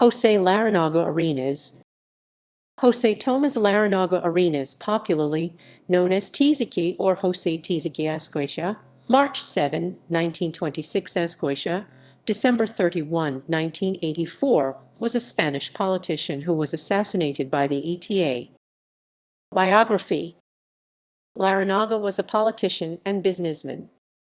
José Larrañaga Arenas. José Tomás Larrañaga Arenas, popularly known as Txiki or José Txiki Azcoitia, March 7, 1926 Azcoitia, December 31, 1984, was a Spanish politician who was assassinated by the ETA. Biography. Larrañaga was a politician and businessman.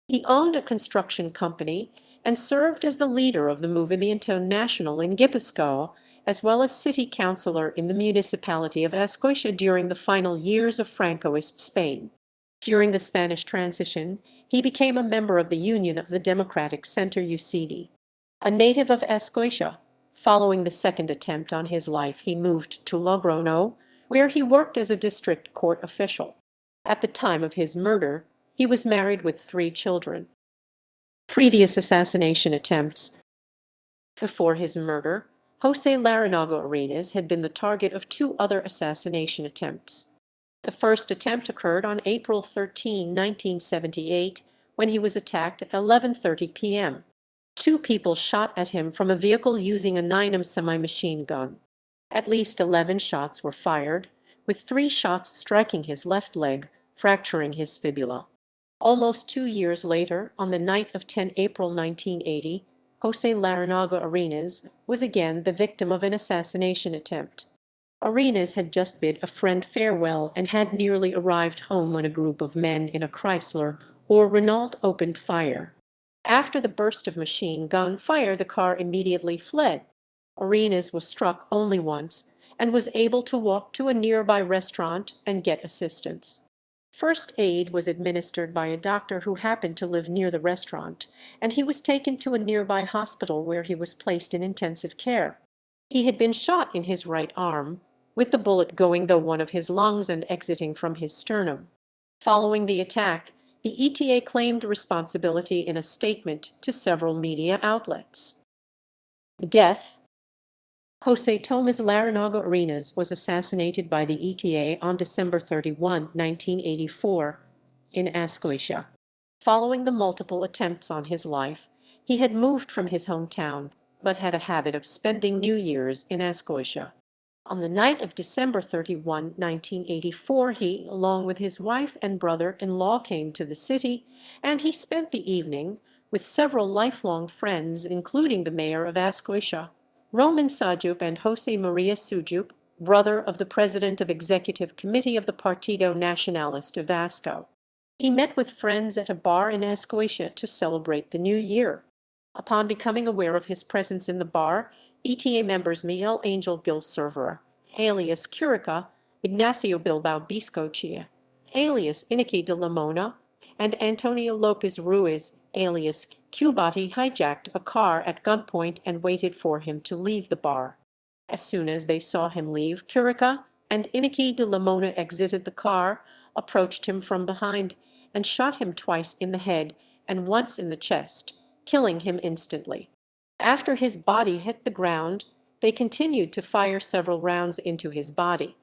He owned a construction company and served as the leader of the Movimiento Nacional in Guipúzcoa, as well as city councillor in the municipality of Azcoitia during the final years of Francoist Spain. During the Spanish transition, he became a member of the Union of the Democratic Center UCD. A native of Azcoitia, following the second attempt on his life, he moved to Logroño, where he worked as a district court official. At the time of his murder, he was married with 3 children. Previous assassination attempts. Before his murder, José Larrañaga Arenas had been the target of 2 other assassination attempts. The first attempt occurred on April 13, 1978, when he was attacked at 11:30 p.m. 2 people shot at him from a vehicle using a 9mm semi-machine gun. At least 11 shots were fired, with 3 shots striking his left leg, fracturing his fibula. Almost 2 years later, on the night of 10 April 1980, José Larrañaga Arenas was again the victim of an assassination attempt. Arenas had just bid a friend farewell and had nearly arrived home when a group of men in a Chrysler or Renault opened fire. After the burst of machine gun fire, the car immediately fled. Arenas was struck only once and was able to walk to a nearby restaurant and get assistance. First aid was administered by a doctor who happened to live near the restaurant, and he was taken to a nearby hospital where he was placed in intensive care. He had been shot in his right arm, with the bullet going through one of his lungs and exiting from his sternum. Following the attack, the ETA claimed responsibility in a statement to several media outlets. Death. José Tomás Larrañaga Arenas was assassinated by the ETA on December 31, 1984, in Azcoitia. Following the multiple attempts on his life, he had moved from his hometown, but had a habit of spending New Year's in Azcoitia. On the night of December 31, 1984, he, along with his wife and brother-in-law, came to the city, and he spent the evening with several lifelong friends, including the mayor of Azcoitia, Roman Sajup, and José María Sujup, brother of the president of Executive Committee of the Partido Nacionalista Vasco. He met with friends at a bar in Azcoitia to celebrate the new year. Upon becoming aware of his presence in the bar, ETA members Miguel Angel Gil Cervera, alias Curica, Ignacio Bilbao Bizcochea, alias Inaki de Limona, and Antonio Lopez Ruiz, alias Cubati, hijacked a car at gunpoint and waited for him to leave the bar. As soon as they saw him leave, Curica and Inaki de Limona exited the car, approached him from behind, and shot him twice in the head and once in the chest, killing him instantly. After his body hit the ground, they continued to fire several rounds into his body.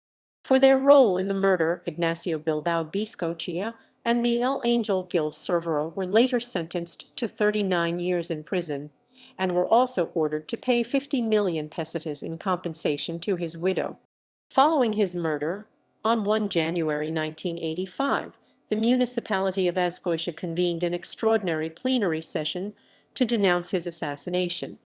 For their role in the murder, Ignacio Bilbao Bizcochea and Miguel Angel Gil Cervera were later sentenced to 39 years in prison, and were also ordered to pay 50 million pesetas in compensation to his widow. Following his murder, on 1 January 1985, the municipality of Azcoitia convened an extraordinary plenary session to denounce his assassination.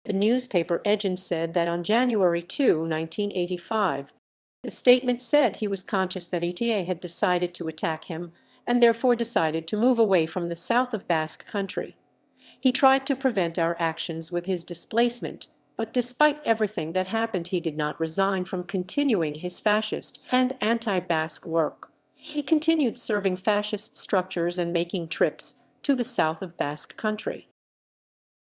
The newspaper Agent said that on January 2, 1985, the statement said he was conscious that ETA had decided to attack him and therefore decided to move away from the south of Basque Country. He tried to prevent our actions with his displacement, but despite everything that happened, he did not resign from continuing his fascist and anti-Basque work. He continued serving fascist structures and making trips to the south of Basque Country.